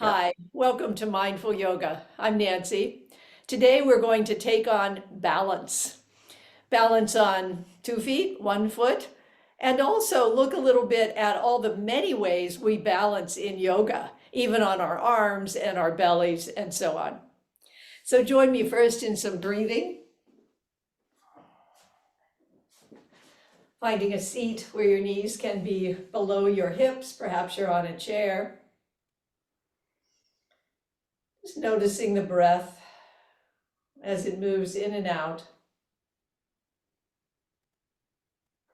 Yeah. Hi, welcome to Mindful Yoga. I'm Nancy. Today we're going to take on balance. Balance on 2 feet, 1 foot, and also look a little bit at all the many ways we balance in yoga, even on our arms and our bellies and so on. So join me first in some breathing, finding a seat where your knees can be below your hips. Perhaps you're on a chair. Just noticing the breath as it moves in and out.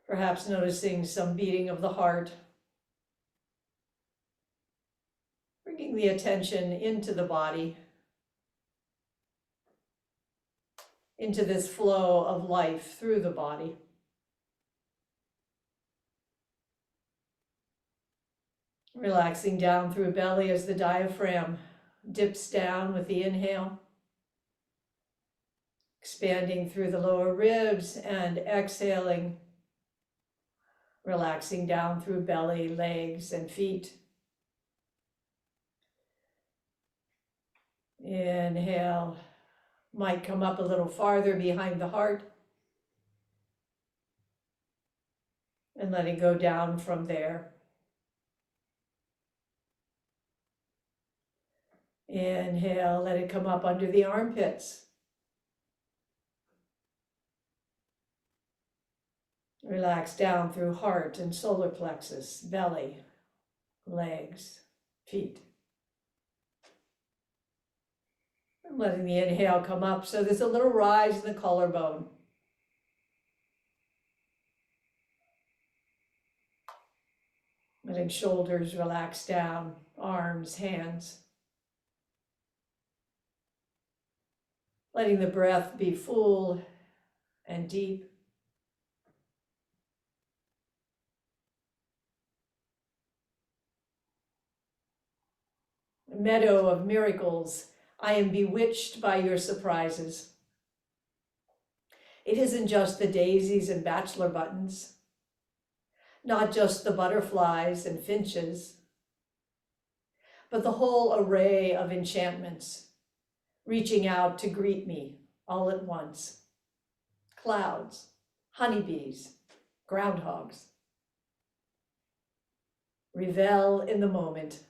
Perhaps noticing some beating of the heart, bringing the attention into the body, into this flow of life through the body. Relaxing down through belly as the diaphragm dips down with the inhale, expanding through the lower ribs and exhaling, relaxing down through belly, legs, and feet. Inhale, might come up a little farther behind the heart, and letting go down from there. Inhale, let it come up under the armpits. Relax down through heart and solar plexus, belly, legs, feet. And letting the inhale come up, so there's a little rise in the collarbone. Letting shoulders relax down, arms, hands. Letting the breath be full and deep. A meadow of miracles, I am bewitched by your surprises. It isn't just the daisies and bachelor buttons, not just the butterflies and finches, but the whole array of enchantments reaching out to greet me all at once. Clouds, honeybees, groundhogs. Revel in the moment.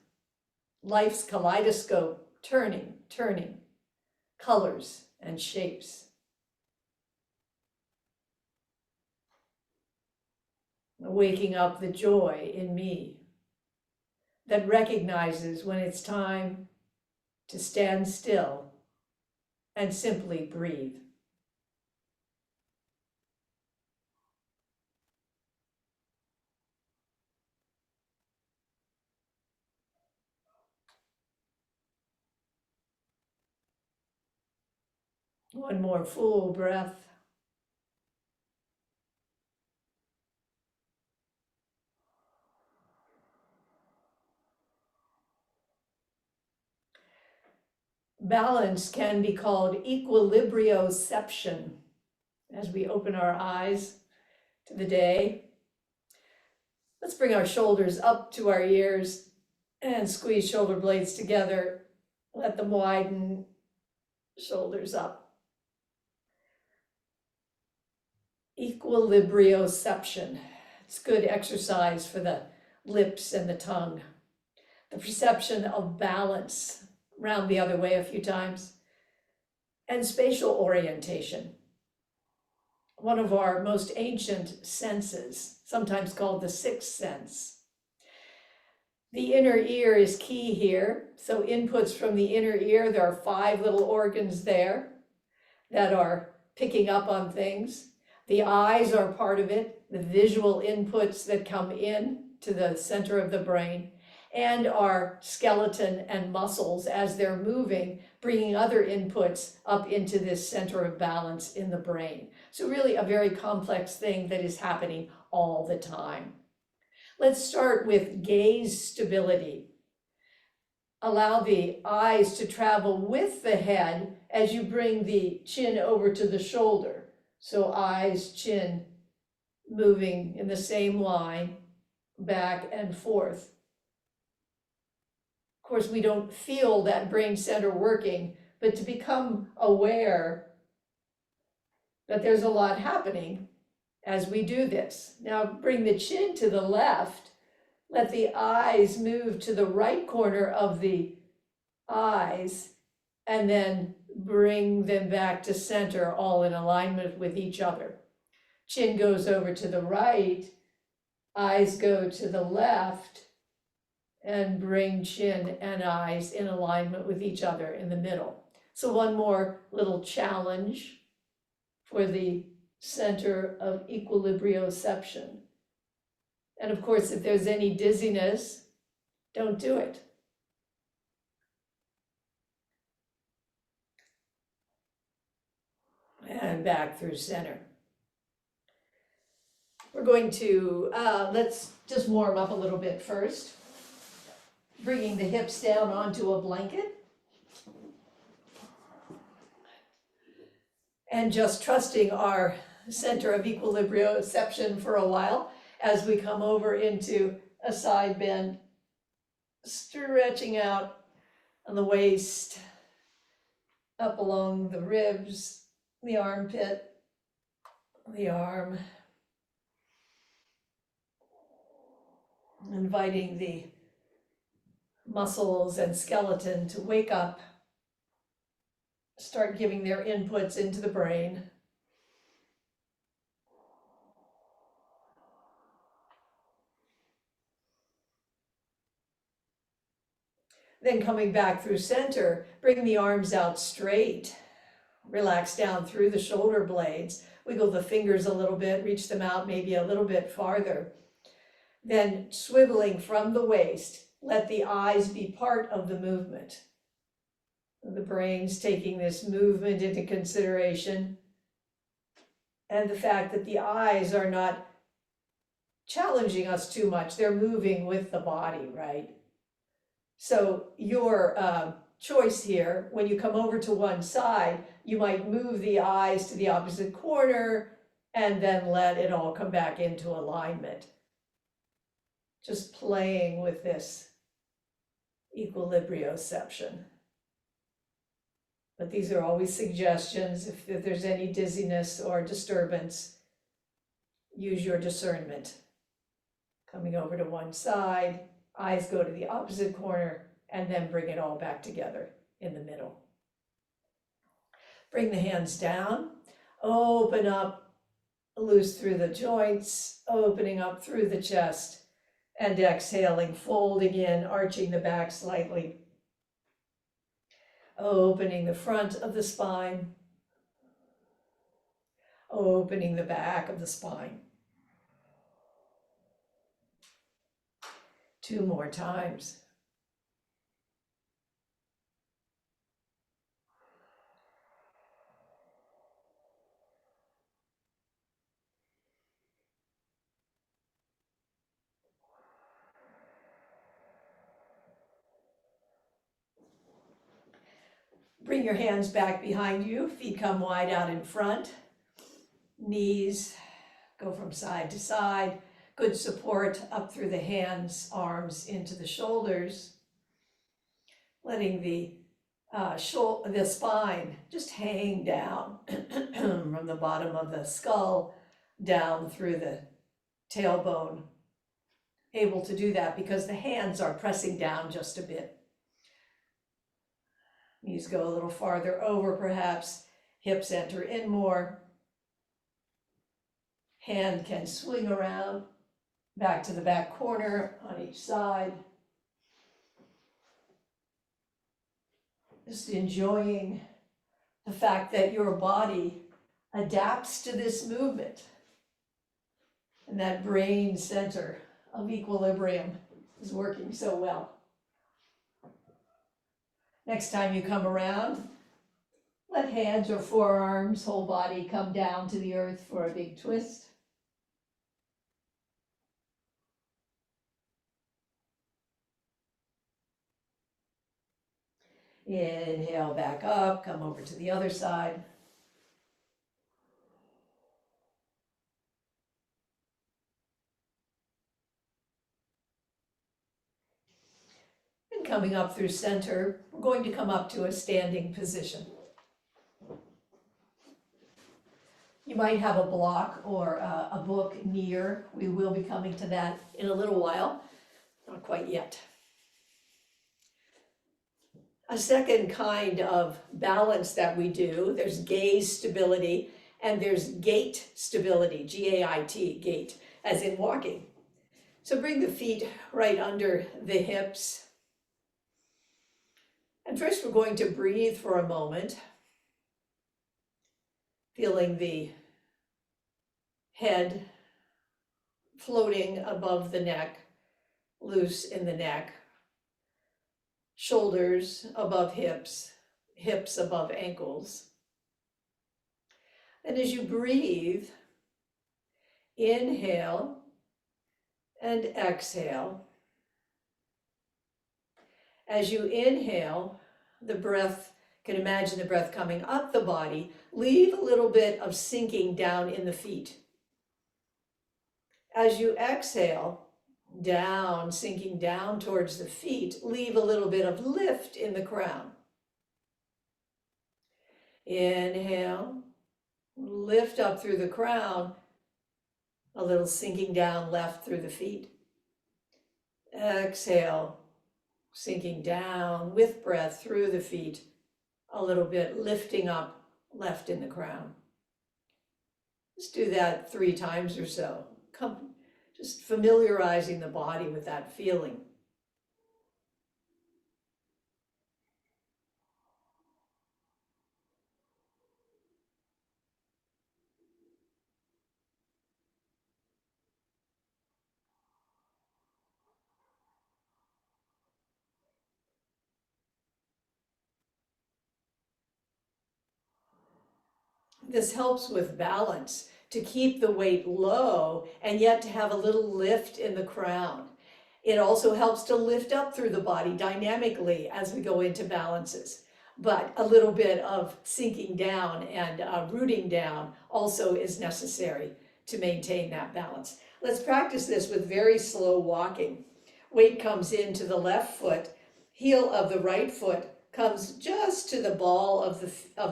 Life's kaleidoscope, turning, colors and shapes. Waking up the joy in me that recognizes when it's time to stand still and simply breathe. One more full breath. Balance can be called equilibrioception as we open our eyes to the day. Let's bring our shoulders up to our ears and squeeze shoulder blades together. Let them widen, shoulders up. Equilibrioception. It's good exercise for the lips and the tongue. The perception of balance. Round the other way a few times. And spatial orientation. One of our most ancient senses, sometimes called the sixth sense. The inner ear is key here. So inputs from the inner ear, there are 5 little organs there that are picking up on things. The eyes are part of it, the visual inputs that come in to the center of the brain, and our skeleton and muscles as they're moving, bringing other inputs up into this center of balance in the brain. So really a very complex thing that is happening all the time. Let's start with gaze stability. Allow the eyes to travel with the head as you bring the chin over to the shoulder. So eyes, chin, moving in the same line, back and forth. course, we don't feel that brain center working, but to become aware that there's a lot happening as we do this. Now bring the chin to the left, let the eyes move to the right corner of the eyes, and then bring them back to center, all in alignment with each other. Chin goes over to the right, eyes go to the left, and bring chin and eyes in alignment with each other in the middle. So one more little challenge for the center of equilibrioception. And of course, if there's any dizziness, don't do it. And back through center. We're going to, let's just warm up a little bit first. Bringing the hips down onto a blanket. And just trusting our center of equilibrioception for a while as we come over into a side bend, stretching out on the waist, up along the ribs, the armpit, the arm, inviting the muscles and skeleton to wake up, start giving their inputs into the brain. Then coming back through center, bring the arms out straight. Relax down through the shoulder blades. Wiggle the fingers a little bit, reach them out maybe a little bit farther. Then swiveling from the waist, let the eyes be part of the movement. The brain's taking this movement into consideration. And the fact that the eyes are not challenging us too much. They're moving with the body, right? So your choice here, when you come over to one side, you might move the eyes to the opposite corner and then let it all come back into alignment. Just playing with this equilibrioception. But these are always suggestions. If there's any dizziness or disturbance, use your discernment. Coming over to one side, eyes go to the opposite corner, and then bring it all back together in the middle. Bring the hands down, open up, loose through the joints, opening up through the chest, and exhaling, folding in, arching the back slightly. Opening the front of the spine, opening the back of the spine. 2 more times. Bring your hands back behind you, feet come wide out in front, knees go from side to side, good support up through the hands, arms into the shoulders, letting the spine just hang down from the bottom of the skull down through the tailbone. Able to do that because the hands are pressing down just a bit. Knees go a little farther over perhaps, hips enter in more. Hand can swing around back to the back corner on each side. Just enjoying the fact that your body adapts to this movement. And that brain center of equilibrium is working so well. Next time you come around, let hands or forearms, whole body come down to the earth for a big twist. Inhale back up, come over to the other side. And coming up through center, we're going to come up to a standing position. You might have a block or a book near. We will be coming to that in a little while, not quite yet. A second kind of balance that we do, there's gaze stability and there's gait stability, G-A-I-T, gait, as in walking. So bring the feet right under the hips. And first we're going to breathe for a moment, feeling the head floating above the neck, loose in the neck, shoulders above hips, hips above ankles. And as you breathe, inhale and exhale. As you inhale, the breath, you can imagine the breath coming up the body, leave a little bit of sinking down in the feet. As you exhale, down, sinking down towards the feet, leave a little bit of lift in the crown. Inhale, lift up through the crown, a little sinking down left through the feet. Exhale, sinking down with breath through the feet, a little bit lifting up left in the crown. Let's do that 3 times or so. Just familiarizing the body with that feeling. This helps with balance, to keep the weight low and yet to have a little lift in the crown. It also helps to lift up through the body dynamically as we go into balances. But a little bit of sinking down and rooting down also is necessary to maintain that balance. Let's practice this with very slow walking. Weight comes into the left foot, heel of the right foot comes just to the ball of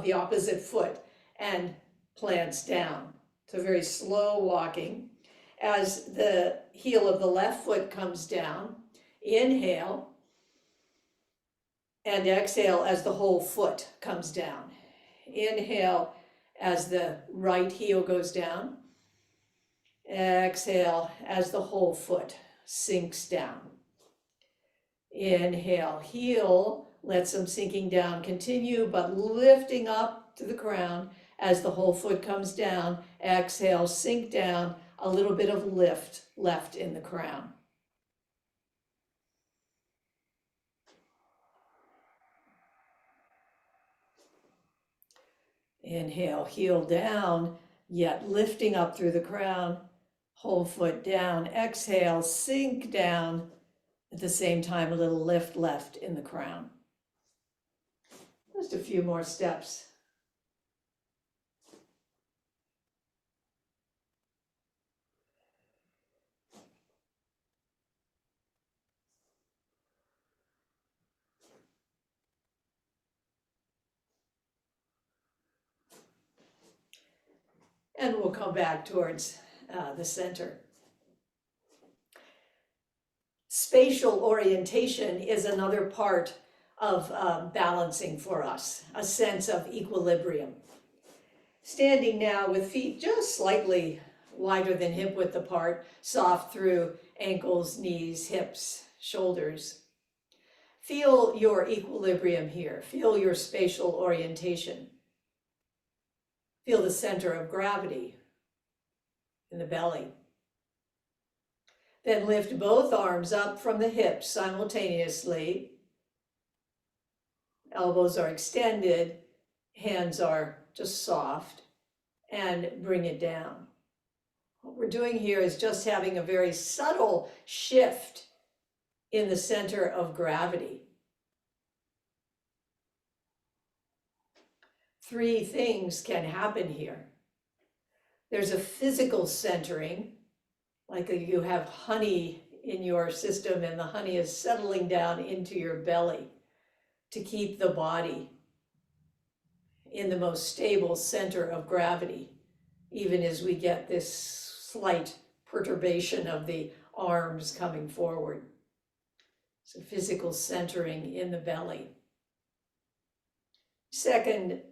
the opposite foot and plants down. So very slow walking. As the heel of the left foot comes down, inhale and exhale as the whole foot comes down. Inhale as the right heel goes down. Exhale as the whole foot sinks down. Inhale, heel, let some sinking down continue, but lifting up to the crown as the whole foot comes down. Exhale, sink down, a little bit of lift left in the crown. Inhale, heel down, yet lifting up through the crown, whole foot down. Exhale, sink down, at the same time a little lift left in the crown. Just a few more steps. And we'll come back towards the center. Spatial orientation is another part of balancing for us, a sense of equilibrium. Standing now with feet just slightly wider than hip width apart, soft through ankles, knees, hips, shoulders. Feel your equilibrium here. Feel your spatial orientation. Feel the center of gravity in the belly. Then lift both arms up from the hips simultaneously. Elbows are extended, hands are just soft, and bring it down. What we're doing here is just having a very subtle shift in the center of gravity. 3 things can happen here. There's a physical centering, like you have honey in your system, and the honey is settling down into your belly to keep the body in the most stable center of gravity, even as we get this slight perturbation of the arms coming forward. So physical centering in the belly. Second,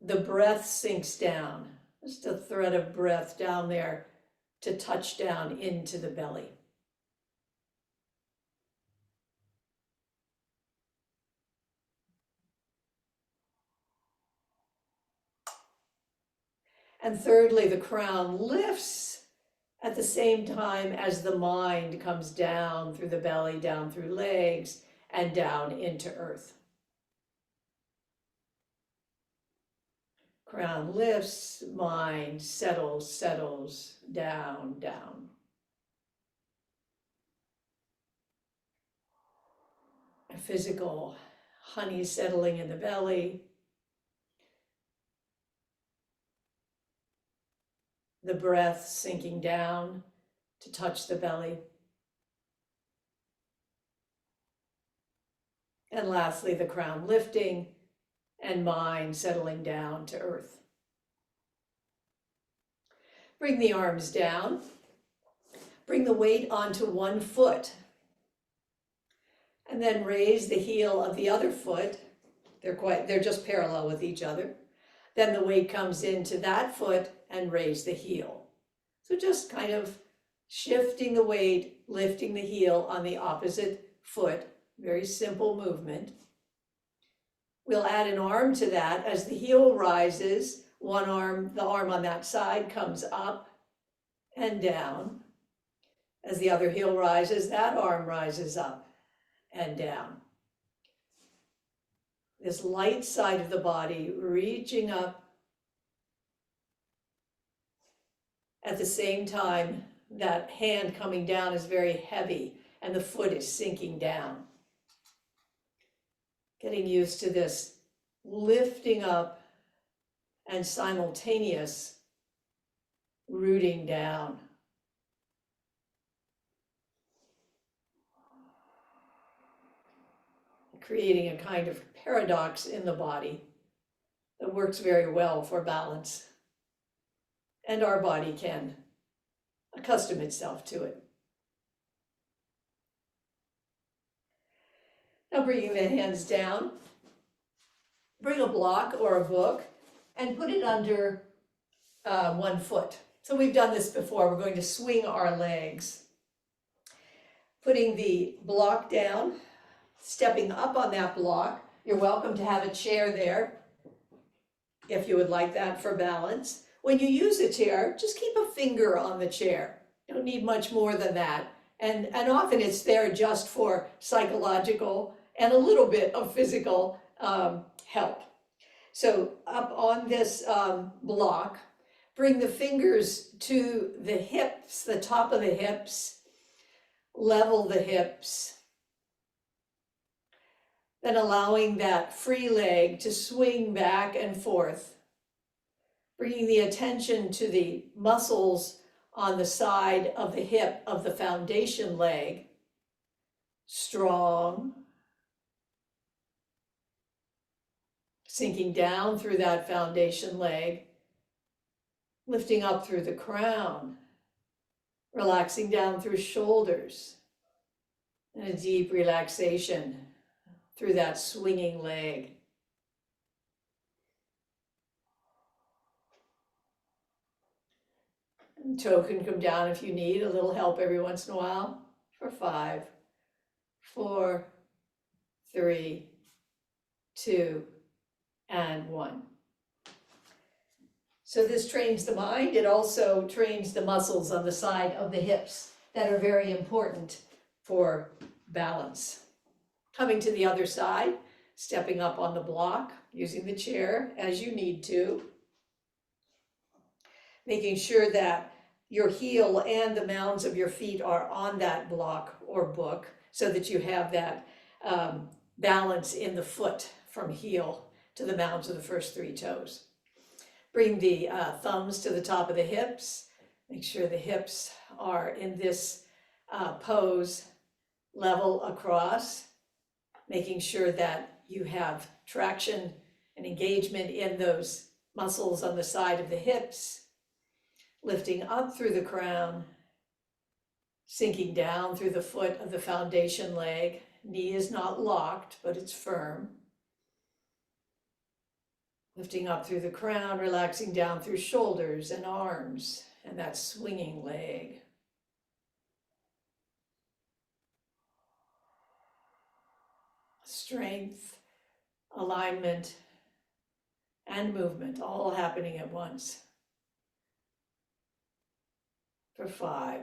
the breath sinks down. Just a thread of breath down there to touch down into the belly. And thirdly, the crown lifts at the same time as the mind comes down through the belly, down through legs, and down into earth. Crown lifts, mind settles, down, down. A physical honey settling in the belly. The breath sinking down to touch the belly. And lastly, the crown lifting and mind settling down to earth. Bring the arms down. Bring the weight onto one foot. And then raise the heel of the other foot. They're just parallel with each other. Then the weight comes into that foot and raise the heel. So just kind of shifting the weight, lifting the heel on the opposite foot. Very simple movement. We'll add an arm to that. As the heel rises, the arm on that side comes up and down. As the other heel rises, that arm rises up and down. This light side of the body reaching up. At the same time, that hand coming down is very heavy and the foot is sinking down. Getting used to this lifting up and simultaneous rooting down. Creating a kind of paradox in the body that works very well for balance. And our body can accustom itself to it. Now bringing the hands down, bring a block or a book and put it under one foot. So we've done this before. We're going to swing our legs. Putting the block down, stepping up on that block. You're welcome to have a chair there if you would like that for balance. When you use a chair, just keep a finger on the chair. You don't need much more than that. And often it's there just for psychological and a little bit of physical help. So up on this block, bring the fingers to the hips, the top of the hips, level the hips. Then allowing that free leg to swing back and forth. Bringing the attention to the muscles on the side of the hip of the foundation leg. Strong. Sinking down through that foundation leg. Lifting up through the crown. Relaxing down through shoulders. And a deep relaxation through that swinging leg. And toe can come down if you need a little help every once in a while. For 5, 4, 3, 2, and 1. So this trains the mind. It also trains the muscles on the side of the hips that are very important for balance. Coming to the other side, stepping up on the block, using the chair as you need to. Making sure that your heel and the mounds of your feet are on that block or book so that you have that balance in the foot from heel to the mounds of the first 3 toes. Bring the thumbs to the top of the hips. Make sure the hips are in this pose level across, making sure that you have traction and engagement in those muscles on the side of the hips, lifting up through the crown, sinking down through the foot of the foundation leg. Knee is not locked, but it's firm. Lifting up through the crown, relaxing down through shoulders and arms and that swinging leg. Strength, alignment, and movement all happening at once. For 5,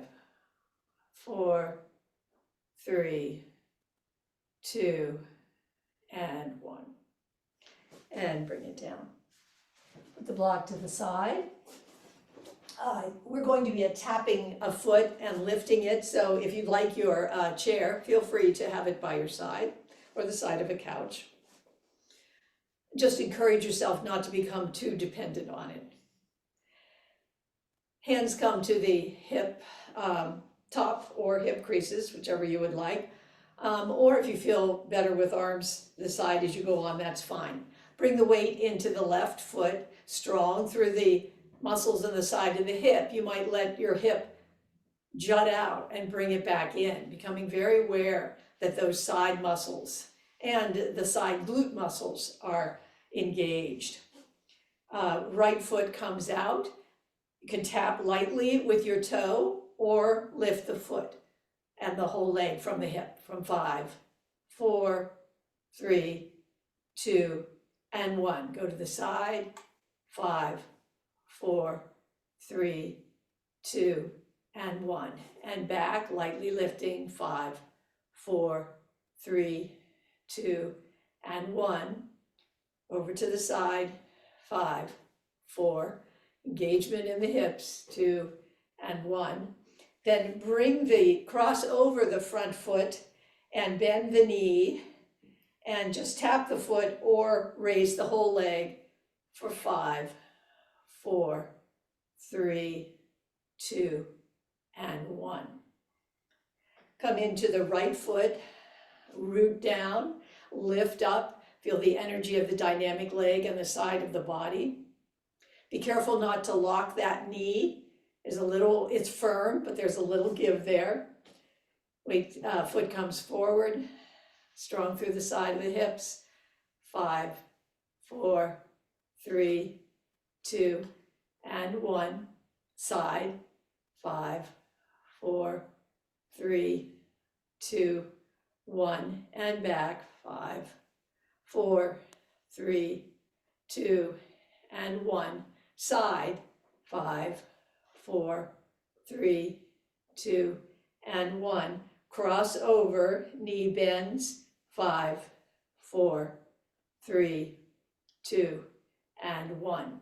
4, 3, 2, and 1. And bring it down. Put the block to the side. We're going to be tapping a foot and lifting it, so if you'd like your chair, feel free to have it by your side or the side of a couch. Just encourage yourself not to become too dependent on it. Hands come to the hip top or hip creases, whichever you would like. Or if you feel better with arms the side as you go on, that's fine. Bring the weight into the left foot, strong through the muscles on the side of the hip. You might let your hip jut out and bring it back in, becoming very aware that those side muscles and the side glute muscles are engaged. Right foot comes out. You can tap lightly with your toe or lift the foot and the whole leg from the hip from 5, 4, 3, 2, and 1. Go to the side, 5, 4, 3, 2, and 1. And back, lightly lifting, 5, 4, 3, 2, and 1. Over to the side, 5, 4, engagement in the hips, 2, and 1. Then bring the cross over the front foot and bend the knee and just tap the foot or raise the whole leg for 5, 4, 3, 2, and 1. Come into the right foot, root down, lift up, feel the energy of the dynamic leg and the side of the body. Be careful not to lock that knee. It's firm, but there's a little give there. Foot comes forward, strong through the side of the hips. 5, 4, 3, 2, and 1. Side, 5, 4, 3, 2, 1. And back, 5, 4, 3, 2, and 1. Side, 5, 4, 3, 2, and 1. Cross over, knee bends, 5, 4, 3, 2, and 1.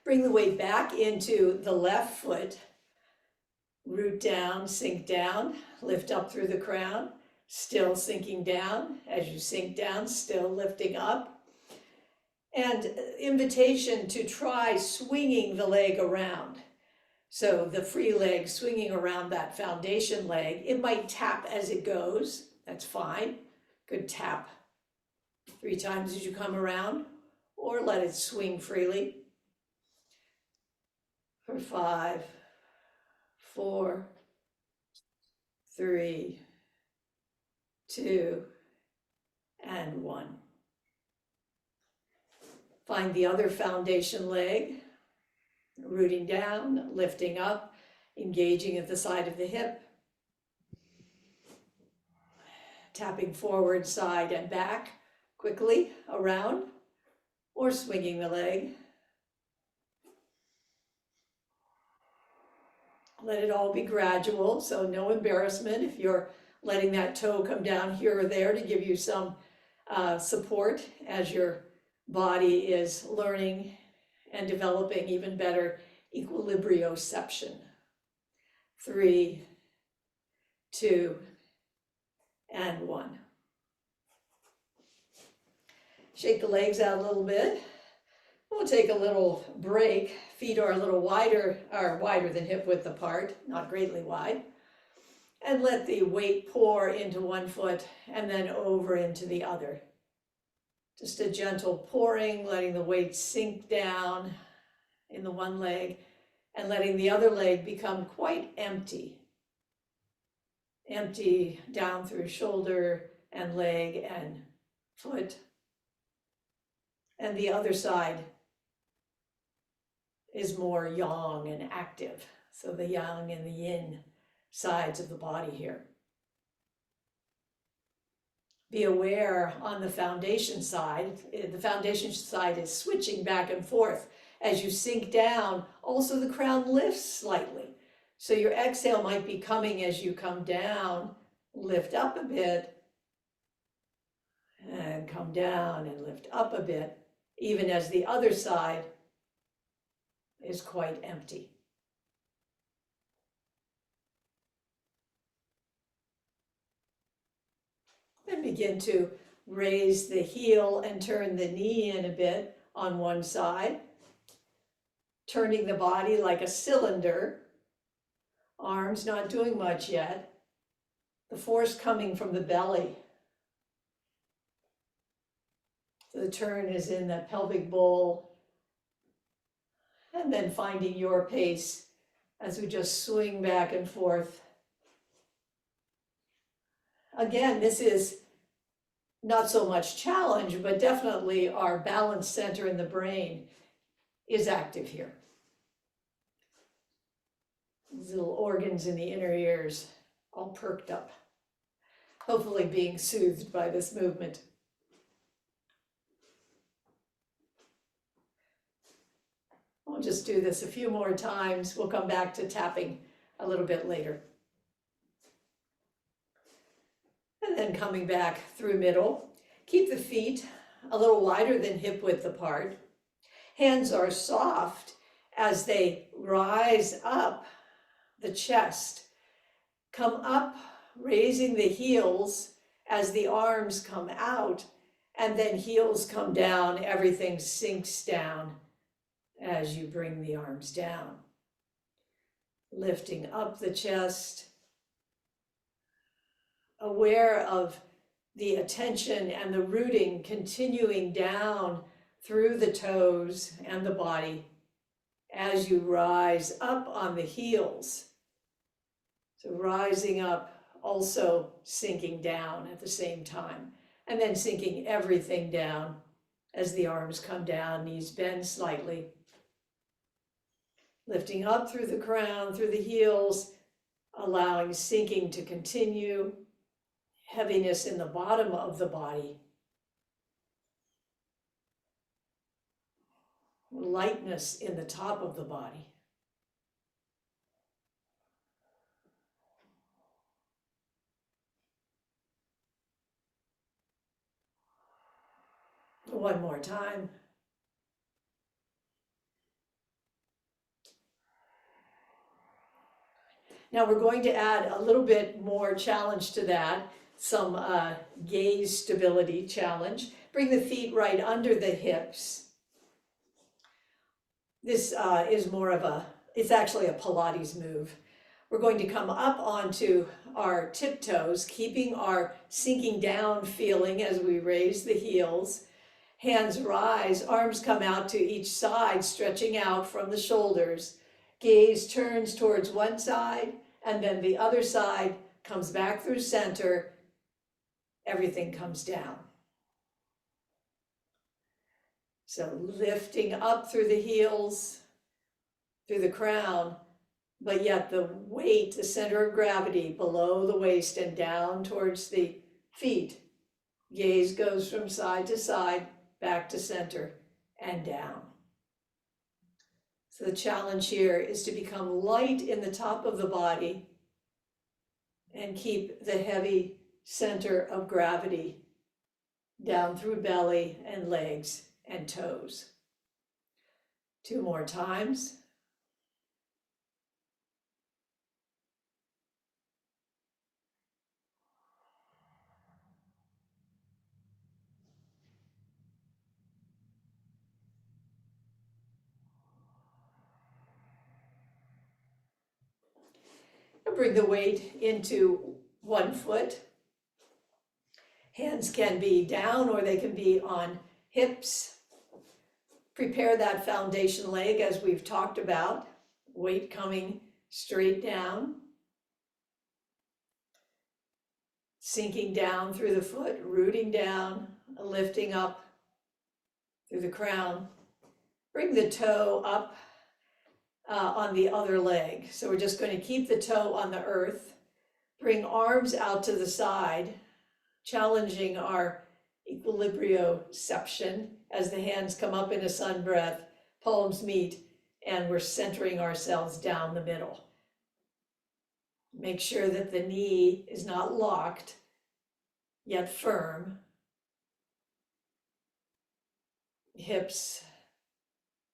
Bring the weight back into the left foot. Root down, sink down, lift up through the crown, still sinking down. As you sink down, still lifting up. And invitation to try swinging the leg around. So the free leg swinging around that foundation leg. It might tap as it goes. That's fine. Good tap 3 times as you come around, or let it swing freely. For 5, 4, 3, 2, and 1. Find the other foundation leg, rooting down, lifting up, engaging at the side of the hip, tapping forward, side, and back quickly around, or swinging the leg. Let it all be gradual, so no embarrassment if you're letting that toe come down here or there to give you some support as your body is learning and developing even better equilibrioception. 3, 2, and 1. Shake the legs out a little bit. We'll take a little break. Feet are a little wider, are wider than hip width apart, not greatly wide. And let the weight pour into one foot and then over into the other. Just a gentle pouring, letting the weight sink down in the one leg and letting the other leg become quite empty. Empty down through shoulder and leg and foot. And the other side is more yang and active. So the yang and the yin sides of the body here. Be aware on the foundation side. The foundation side is switching back and forth. As you sink down, also the crown lifts slightly. So your exhale might be coming as you come down, lift up a bit, and come down and lift up a bit, even as the other side is quite empty. Then begin to raise the heel and turn the knee in a bit on one side, turning the body like a cylinder, arms not doing much yet, the force coming from the belly. So the turn is in the pelvic bowl, and then finding your pace as we just swing back and forth. Again, this is not so much challenge, but definitely our balance center in the brain is active here. These little organs in the inner ears all perked up, hopefully being soothed by this movement. We'll just do this a few more times. We'll come back to tapping a little bit later. And then coming back through middle. Keep the feet a little wider than hip width apart. Hands are soft as they rise up the chest. Come up, raising the heels as the arms come out, and then heels come down. Everything sinks down as you bring the arms down. Lifting up the chest, aware of the attention and the rooting continuing down through the toes and the body as you rise up on the heels. So rising up, also sinking down at the same time, and then sinking everything down as the arms come down, knees bend slightly. Lifting up through the crown, through the heels, allowing sinking to continue, heaviness in the bottom of the body, lightness in the top of the body. One more time. Now we're going to add a little bit more challenge to that, some Gait Stability challenge. Bring the feet right under the hips. This is more of it's actually a Pilates move. We're going to come up onto our tiptoes, keeping our sinking down feeling as we raise the heels. Hands rise, arms come out to each side, stretching out from the shoulders. Gaze turns towards one side, and then the other side comes back through center. Everything comes down. So lifting up through the heels, through the crown, but yet the weight, the center of gravity below the waist and down towards the feet. Gaze goes from side to side, back to center, and down. So the challenge here is to become light in the top of the body and keep the heavy center of gravity down through belly and legs and toes. 2 more times. bring the weight into one foot. Hands can be down or they can be on hips. Prepare that foundation leg as we've talked about. Weight coming straight down. Sinking down through the foot, rooting down, lifting up through the crown. Bring the toe up on the other leg. So we're just going to keep the toe on the earth. Bring arms out to the side, challenging our equilibrioception as the hands come up in a sun breath, palms meet, and we're centering ourselves down the middle. Make sure that the knee is not locked, yet firm. Hips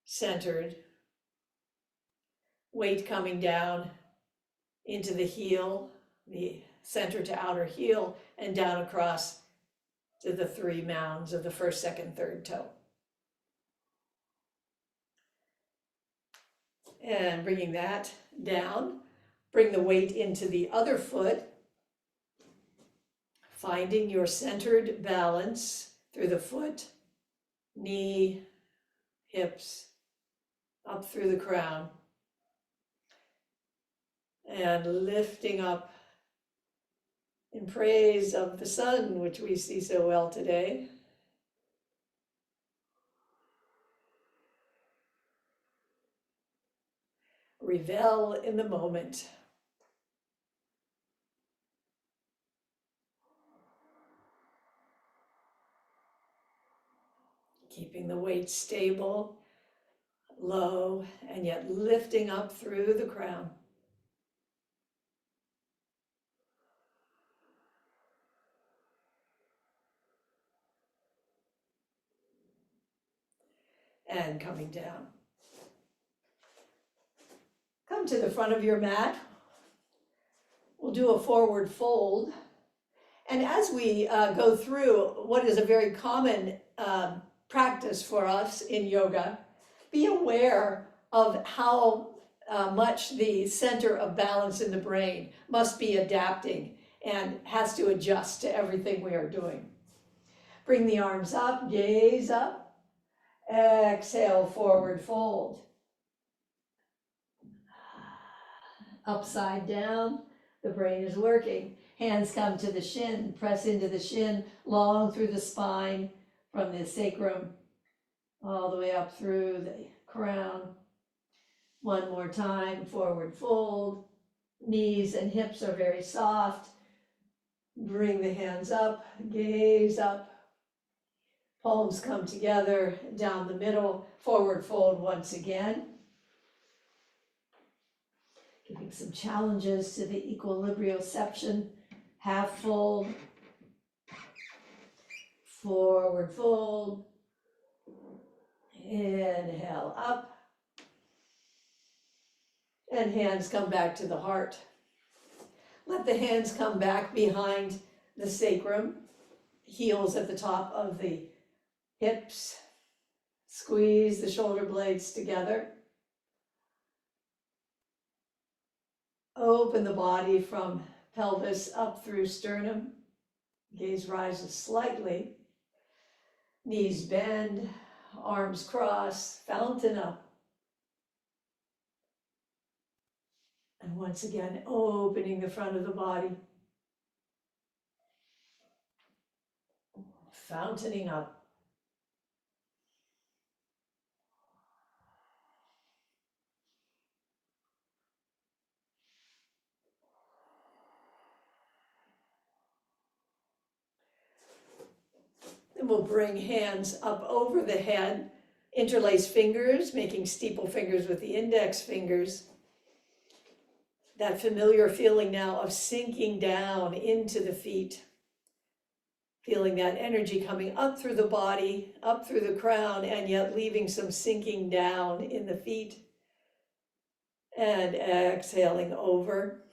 centered. Weight coming down into the heel, the center to outer heel, and down across to the three mounds of the first, second, third toe. And bringing that down, bring the weight into the other foot, finding your centered balance through the foot, knee, hips, up through the crown, and lifting up in praise of the sun, which we see so well today. Revel in the moment. Keeping the weight stable, low, and yet lifting up through the crown. And coming down. Come to the front of your mat. We'll do a forward fold. And as we go through what is a very common practice for us in yoga, be aware of how much the center of balance in the brain must be adapting and has to adjust to everything we are doing. Bring the arms up, gaze up. Exhale, forward fold. Upside down, the brain is working. Hands come to the shin, press into the shin, long through the spine, from the sacrum, all the way up through the crown. One more time, forward fold. Knees and hips are very soft. Bring the hands up, gaze up. Palms come together, down the middle, forward fold once again. Giving some challenges to the equilibrioception. Half fold, forward fold, inhale up, and hands come back to the heart. Let the hands come back behind the sacrum, heels at the top of the hips. Squeeze the shoulder blades together. Open the body from pelvis up through sternum. Gaze rises slightly. Knees bend, arms cross, fountain up. And once again, opening the front of the body. Fountaining up. Then we'll bring hands up over the head, interlace fingers, making steeple fingers with the index fingers. That familiar feeling now of sinking down into the feet. Feeling that energy coming up through the body, up through the crown, and yet leaving some sinking down in the feet. And exhaling over.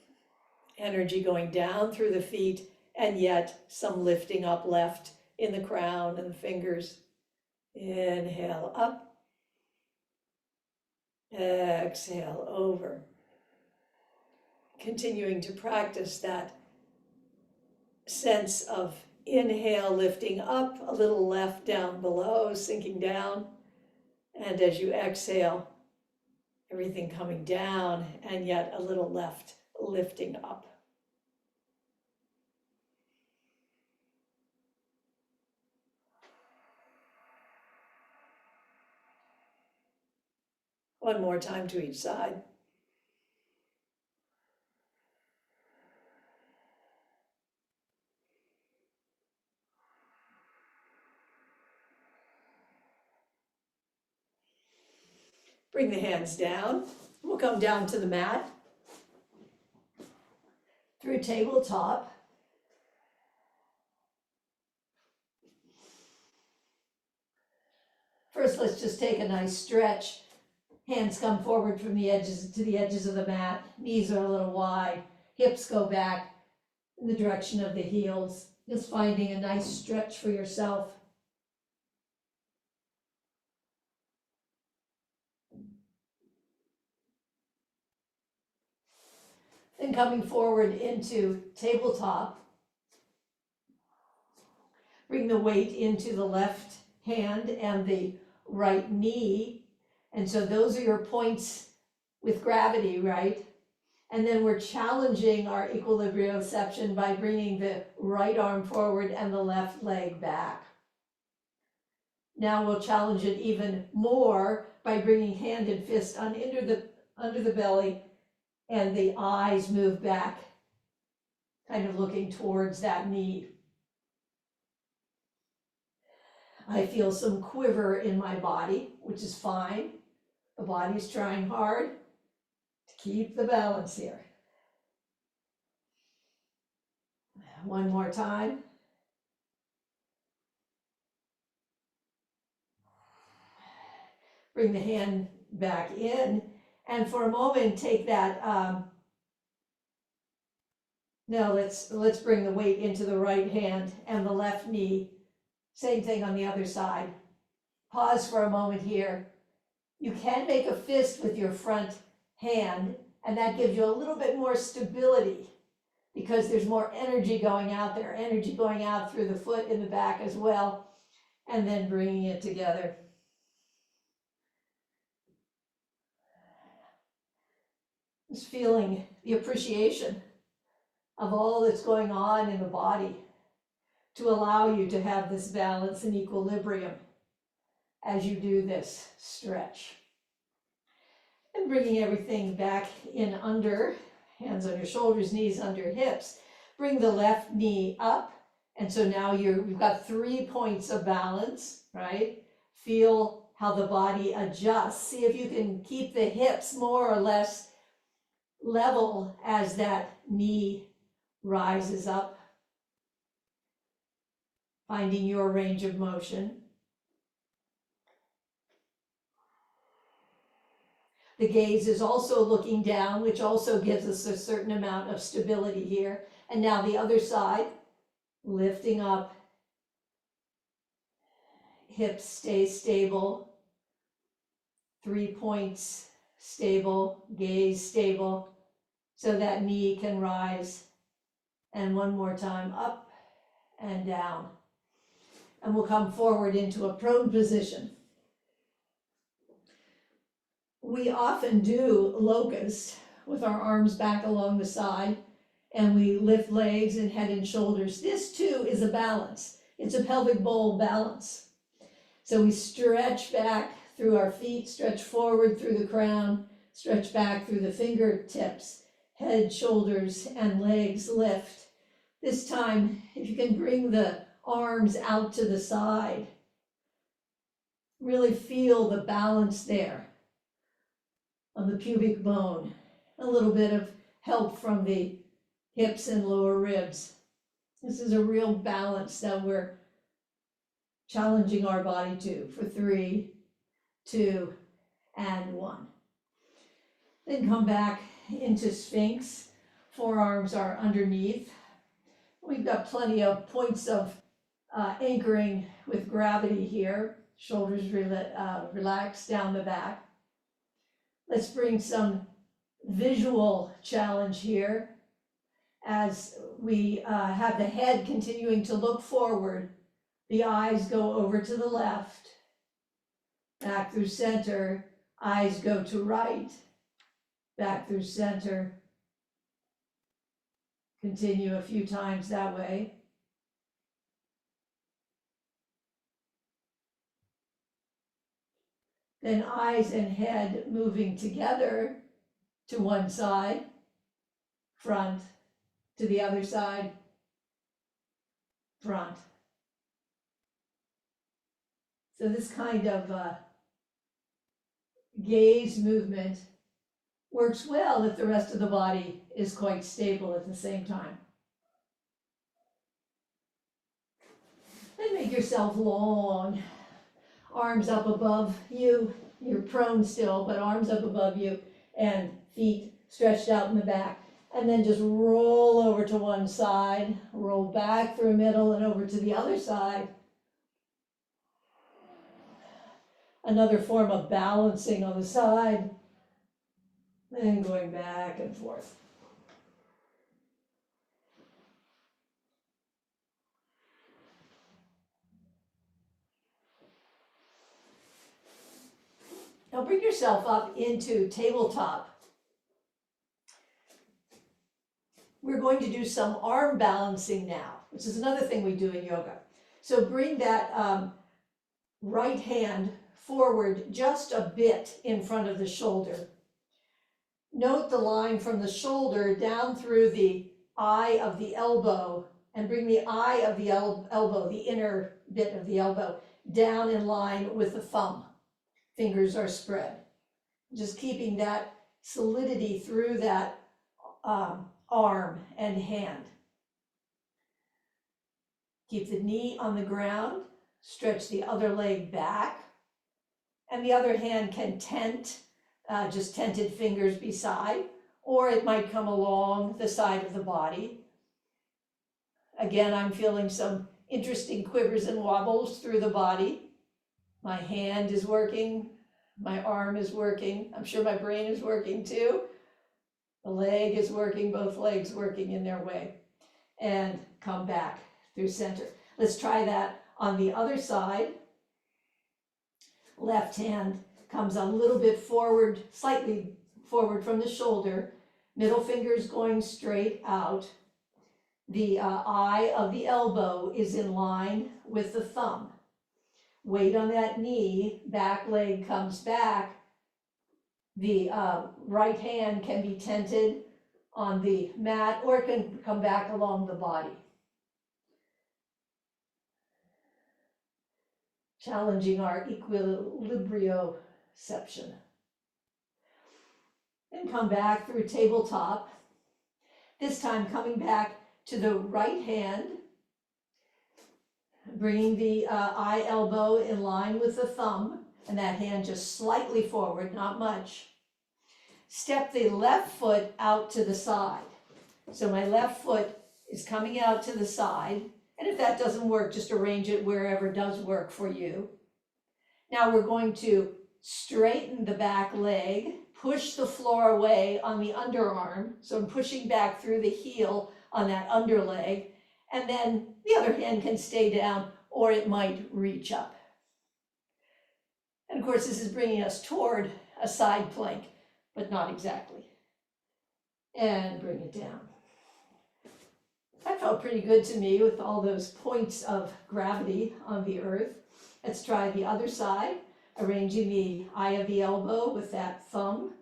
Energy going down through the feet, and yet some lifting up left in the crown and the fingers. Inhale up. Exhale over. continuing to practice that sense of inhale, lifting up, a little left down below, sinking down. And as you exhale, everything coming down, and yet a little left lifting up. One more time to each side. Bring the hands down. We'll come down to the mat through tabletop. First, let's just take a nice stretch. Hands come forward from the edges to the edges of the mat. Knees are a little wide. Hips go back in the direction of the heels. Just finding a nice stretch for yourself. Then coming forward into tabletop. Bring the weight into the left hand and the right knee. And so those are your points with gravity, right? And then we're challenging our equilibrioception by bringing the right arm forward and the left leg back. Now we'll challenge it even more by bringing hand and fist under the belly, and the eyes move back, kind of looking towards that knee. I feel some quiver in my body, which is fine. The body's trying hard to keep the balance here. One more time. Bring the hand back in, and for a moment take that, let's bring the weight into the right hand and the left knee. Same thing on the other side. Pause for a moment here. You can make a fist with your front hand, and that gives you a little bit more stability because there's more energy going out there, energy going out through the foot in the back as well, and then bringing it together. Just feeling the appreciation of all that's going on in the body to allow you to have this balance and equilibrium as you do this stretch. And bringing everything back in under, hands on your shoulders, knees under hips. Bring the left knee up. And so now we've got 3 points of balance, right? Feel how the body adjusts. See if you can keep the hips more or less level as that knee rises up. Finding your range of motion. The gaze is also looking down, which also gives us a certain amount of stability here. And now the other side, lifting up. Hips stay stable. 3 points stable, gaze stable, so that knee can rise. And one more time, up and down. And we'll come forward into a prone position. We often do locust with our arms back along the side, and we lift legs and head and shoulders. This too is a balance. It's a pelvic bowl balance. So we stretch back through our feet, stretch forward through the crown, stretch back through the fingertips, head, shoulders, and legs lift. This time, if you can bring the arms out to the side, really feel the balance there on the pubic bone. A little bit of help from the hips and lower ribs. This is a real balance that we're challenging our body to for 3, 2, and 1. Then come back into Sphinx. Forearms are underneath. We've got plenty of points of anchoring with gravity here. Shoulders relax down the back. Let's bring some visual challenge here as we have the head continuing to look forward. The eyes go over to the left, back through center, eyes go to right, back through center. Continue a few times that way. Then eyes and head moving together to one side, front, to the other side, front. So this kind of gaze movement works well if the rest of the body is quite stable at the same time. Then make yourself long, arms up above you. You're prone still, but arms up above you and feet stretched out in the back. And then just roll over to one side, roll back through middle and over to the other side. Another form of balancing on the side, and going back and forth. Now bring yourself up into tabletop. We're going to do some arm balancing now, which is another thing we do in yoga. So bring that right hand forward just a bit in front of the shoulder. Note the line from the shoulder down through the eye of the elbow, and bring the eye of the elbow, the inner bit of the elbow, down in line with the thumb. Fingers are spread. Just keeping that solidity through that arm and hand. Keep the knee on the ground, stretch the other leg back, and the other hand can tent, just tented fingers beside, or it might come along the side of the body. Again, I'm feeling some interesting quivers and wobbles through the body. My hand is working, my arm is working, I'm sure my brain is working too. The leg is working, both legs working in their way. And come back through center. Let's try that on the other side. Left hand comes a little bit forward, slightly forward from the shoulder. Middle finger's going straight out. The eye of the elbow is in line with the thumb. Weight on that knee, back leg comes back. The right hand can be tented on the mat or it can come back along the body. Challenging our equilibrioception. Then come back through tabletop. This time coming back to the right hand, bringing the eye elbow in line with the thumb, and that hand just slightly forward, not much. Step the left foot out to the side. So my left foot is coming out to the side, and if that doesn't work, just arrange it wherever does work for you. Now we're going to straighten the back leg, push the floor away on the underarm, so I'm pushing back through the heel on that underleg, and then the other hand can stay down or it might reach up. And of course this is bringing us toward a side plank, but not exactly. And bring it down. That felt pretty good to me with all those points of gravity on the earth. Let's try the other side, arranging the eye of the elbow with that thumb.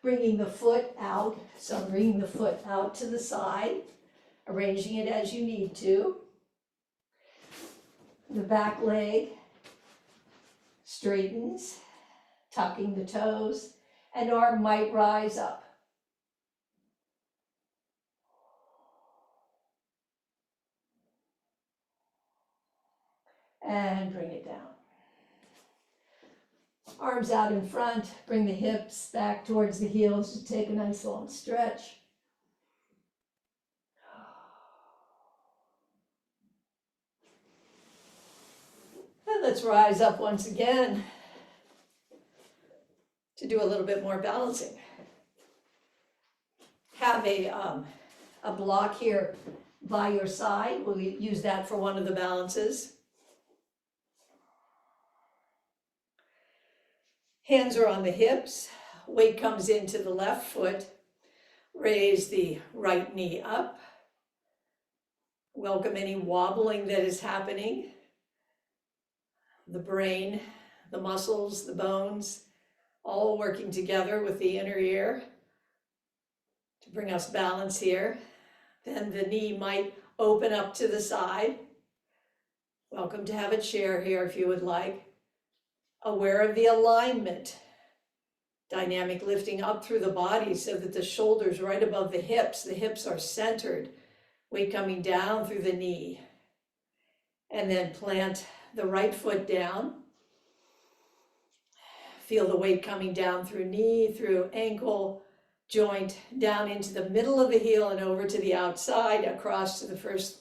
Bringing the foot out, so I'm bringing the foot out to the side, arranging it as you need to. The back leg straightens, tucking the toes, and arm might rise up. And bring it down. Arms out in front, bring the hips back towards the heels to take a nice long stretch. And let's rise up once again. to do a little bit more balancing. Have a block here by your side. We'll use that for one of the balances. Hands are on the hips. Weight comes into the left foot. Raise the right knee up. Welcome any wobbling that is happening. The brain, the muscles, the bones, all working together with the inner ear to bring us balance here. Then the knee might open up to the side. Welcome to have a chair here if you would like. Aware of the alignment. Dynamic lifting up through the body so that the shoulders right above the hips are centered. Weight coming down through the knee. And then plant the right foot down. Feel the weight coming down through knee, through ankle, joint, down into the middle of the heel and over to the outside, across to the first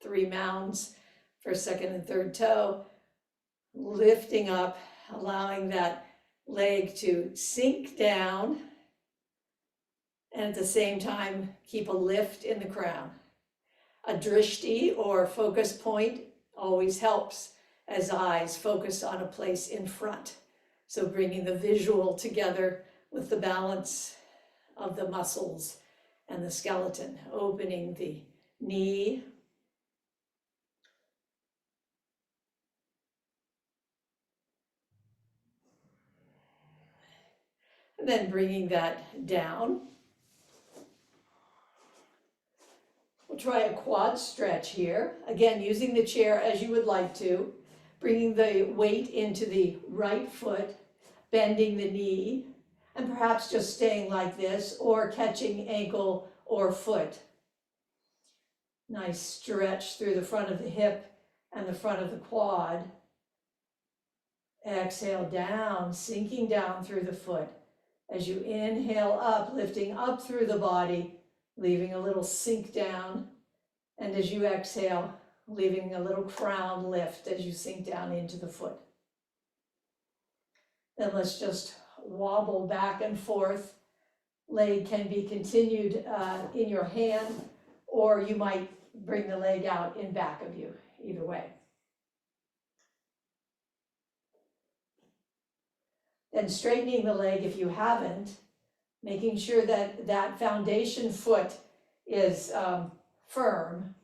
3 mounds, first, second, and third toe. Lifting up, allowing that leg to sink down, and at the same time, keep a lift in the crown. A drishti or focus point always helps as eyes focus on a place in front. So bringing the visual together with the balance of the muscles and the skeleton, opening the knee, and then bringing that down. We'll try a quad stretch here. Again, using the chair as you would like to, bringing the weight into the right foot, bending the knee, and perhaps just staying like this or catching ankle or foot. Nice stretch through the front of the hip and the front of the quad. Exhale down, sinking down through the foot. As you inhale up, lifting up through the body, leaving a little sink down. And as you exhale, leaving a little crown lift as you sink down into the foot. Then let's just wobble back and forth. Leg can be continued in your hand, or you might bring the leg out in back of you, either way. Then straightening the leg if you haven't, making sure that that foundation foot is firm.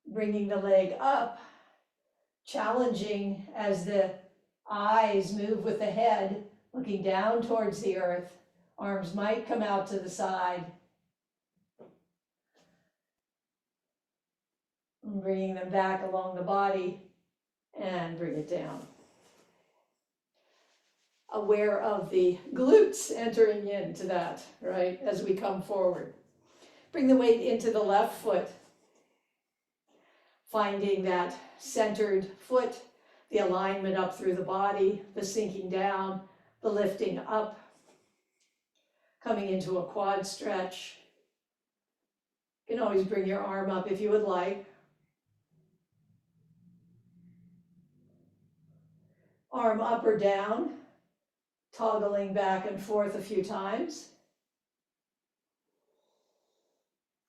Bringing the leg up, challenging as the eyes move with the head, looking down towards the earth. Arms might come out to the side. And bringing them back along the body and bring it down. Aware of the glutes entering into that, right, as we come forward. Bring the weight into the left foot. Finding that centered foot, the alignment up through the body, the sinking down, the lifting up, coming into a quad stretch. You can always bring your arm up if you would like. Arm up or down, toggling back and forth a few times.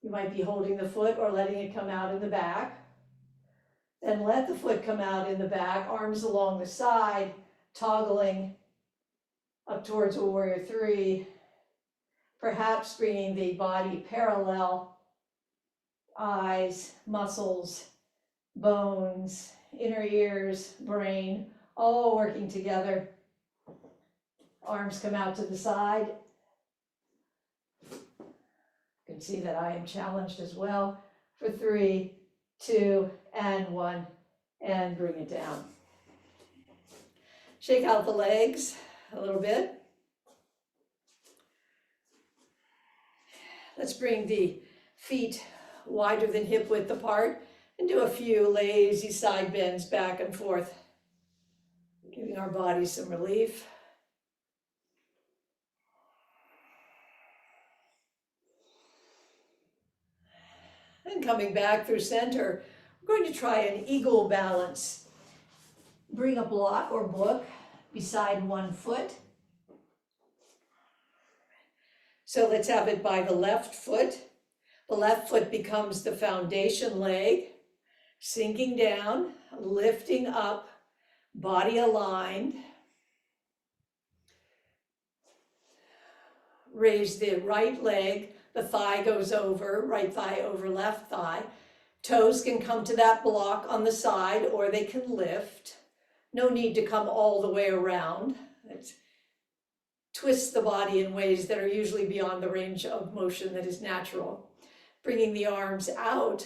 You might be holding the foot or letting it come out in the back. Then let the foot come out in the back, arms along the side, toggling up towards a warrior 3, perhaps bringing the body parallel, eyes, muscles, bones, inner ears, brain, all working together. Arms come out to the side. You can see that I am challenged as well for 3, 2, and 1, and bring it down. Shake out the legs a little bit. Let's bring the feet wider than hip width apart and do a few lazy side bends back and forth, giving our body some relief. And coming back through center, we're going to try an eagle balance. Bring a block or book beside one foot. So let's have it by the left foot. The left foot becomes the foundation leg, sinking down, lifting up, body aligned. Raise the right leg, the thigh goes over, right thigh over left thigh. Toes can come to that block on the side or they can lift. No need to come all the way around. Twist the body in ways that are usually beyond the range of motion that is natural. Bringing the arms out.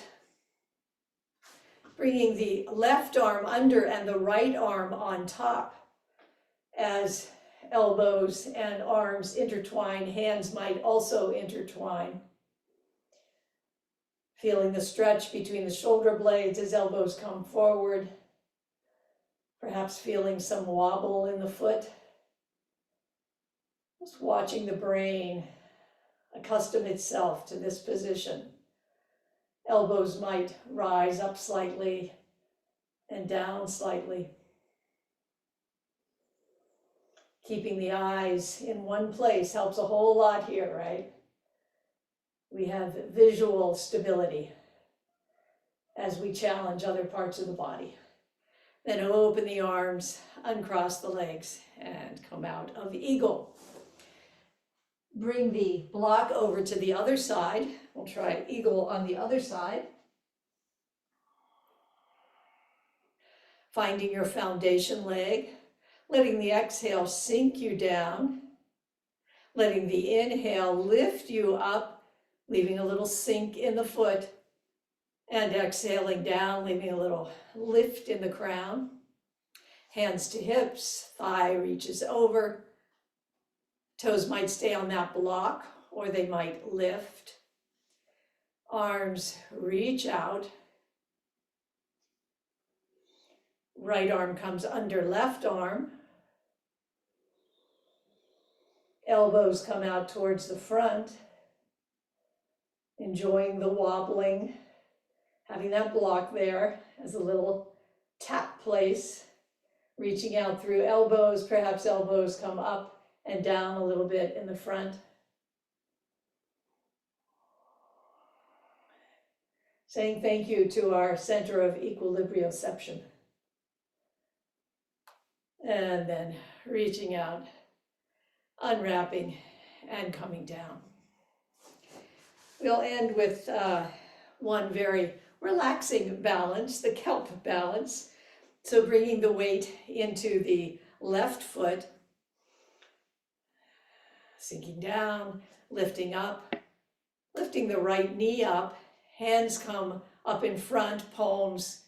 Bringing the left arm under and the right arm on top. As elbows and arms intertwine, hands might also intertwine. Feeling the stretch between the shoulder blades as elbows come forward. Perhaps feeling some wobble in the foot. Just watching the brain accustom itself to this position. Elbows might rise up slightly and down slightly. Keeping the eyes in one place helps a whole lot here, right? We have visual stability as we challenge other parts of the body. Then open the arms, uncross the legs, and come out of eagle. Bring the block over to the other side. We'll try eagle on the other side. Finding your foundation leg, letting the exhale sink you down, letting the inhale lift you up, leaving a little sink in the foot, and exhaling down, leaving a little lift in the crown. Hands to hips, thigh reaches over. Toes might stay on that block or they might lift. Arms reach out. Right arm comes under left arm. Elbows come out towards the front. Enjoying the wobbling, having that block there as a little tap place. Reaching out through elbows, perhaps elbows come up and down a little bit in the front. Saying thank you to our center of equilibrioception. And then reaching out, unwrapping, and coming down. We'll end with one very relaxing balance, the kelp balance. So bringing the weight into the left foot, sinking down, lifting up, lifting the right knee up, hands come up in front, palms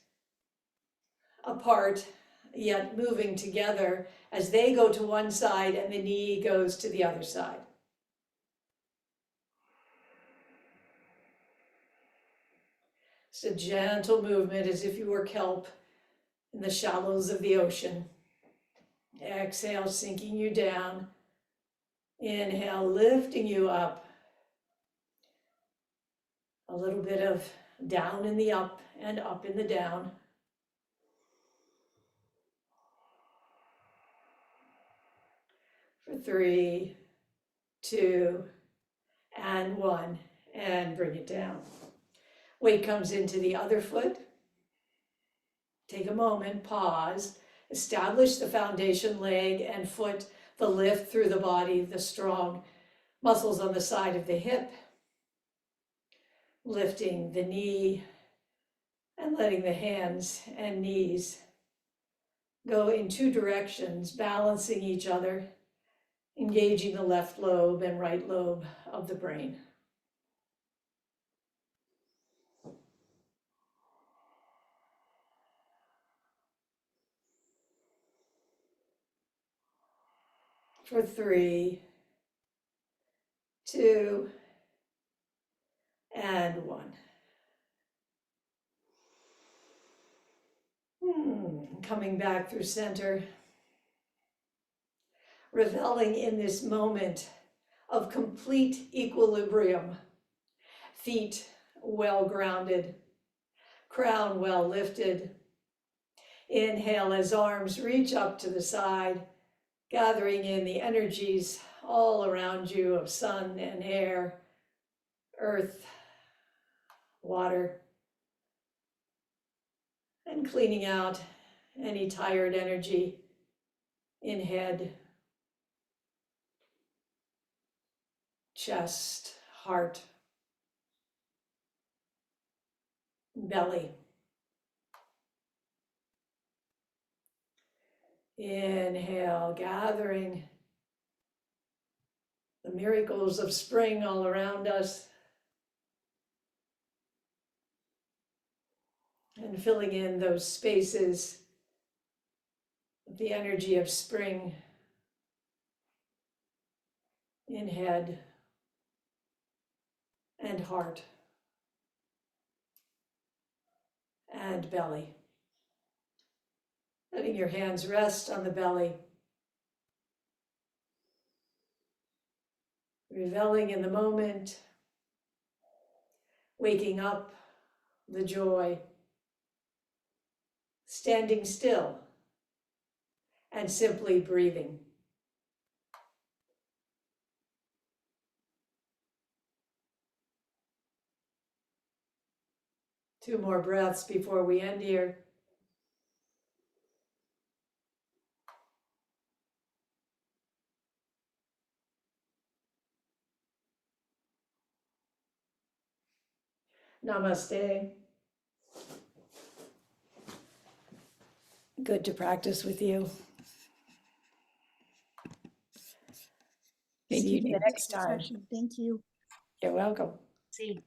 apart, yet moving together as they go to one side and the knee goes to the other side. It's a gentle movement as if you were kelp in the shallows of the ocean. Exhale, sinking you down. Inhale, lifting you up. A little bit of down in the up and up in the down. For 3, 2, and 1, and bring it down. Weight comes into the other foot. Take a moment, pause, establish the foundation leg and foot, the lift through the body, the strong muscles on the side of the hip. Lifting the knee and letting the hands and knees go in two directions, balancing each other, engaging the left lobe and right lobe of the brain. For 3, 2, and 1. Coming back through center. Reveling in this moment of complete equilibrium. Feet well grounded, crown well lifted. Inhale as arms reach up to the side, gathering in the energies all around you of sun and air, earth, water, and cleaning out any tired energy in head, chest, heart, belly. Inhale, gathering the miracles of spring all around us and filling in those spaces with the energy of spring in head and heart and belly. Letting your hands rest on the belly, reveling in the moment, waking up the joy, standing still, and simply breathing. Two more breaths before we end here. Namaste. Good to practice with you. Thank See you you for the next time. session. Thank you. You're welcome. See.